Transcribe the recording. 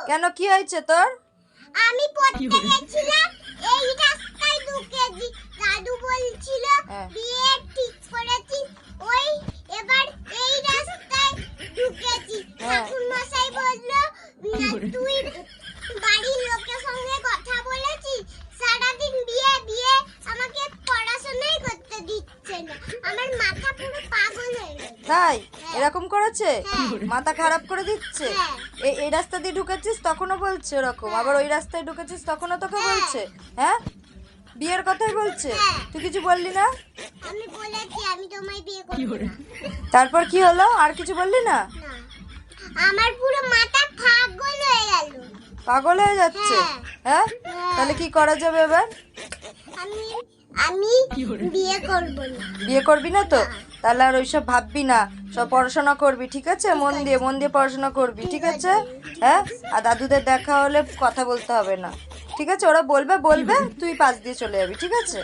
কেন কি হয়েছে তোর? আমি পড়তে গেছিলাম, এই রাস্তায় ঢুকেছি। দাদু বলছিল বিয়ে ঠিক করেছি, ওই এবার এই রাস্তায় ঢুকেছি। ঠাকুর মশাই বললো তুই বাড়ির লোকের সঙ্গে কথা বলেছিস, সারাদিন বিয়ে বিয়ে, আমাকে পড়াশোনাই করতে দিচ্ছে না। আমার মাথা পুরো পাগল হয়ে গেছে। তাই এরকম করেছে? মাথা খারাপ করে দিচ্ছে? হ্যাঁ। এই রাস্তা দিয়ে ঢুকেছিস তখনও বলছে ওরকম, আবার ওই রাস্তায় ঢুকেছিস তখনও তোকে বলছে? হ্যাঁ, বিয়ের কথাই বলছে? তুই কিছু বললি না? আমি বলেছি আমি তোমায় বিয়ে করব না। তারপর কি হলো? আর কিছু বললি না? না, আমার পুরো মাথা পাগল হয়ে গেল। পাগল হয়ে যাচ্ছে? হ্যাঁ, তাহলে কি করা যাবে এবার? আমি আমি বিয়ে করব না। বিয়ে করবি না তো? তাহলে আর ওইসব ভাববি না, সব পড়াশোনা করবি, ঠিক আছে? মন দিয়ে পড়াশোনা করবি, ঠিক আছে? হ্যাঁ, আর দাদুদের দেখা হলে কথা বলতে হবে না, ঠিক আছে? ওরা বলবে তুই পাশ দিয়ে চলে যাবি, ঠিক আছে?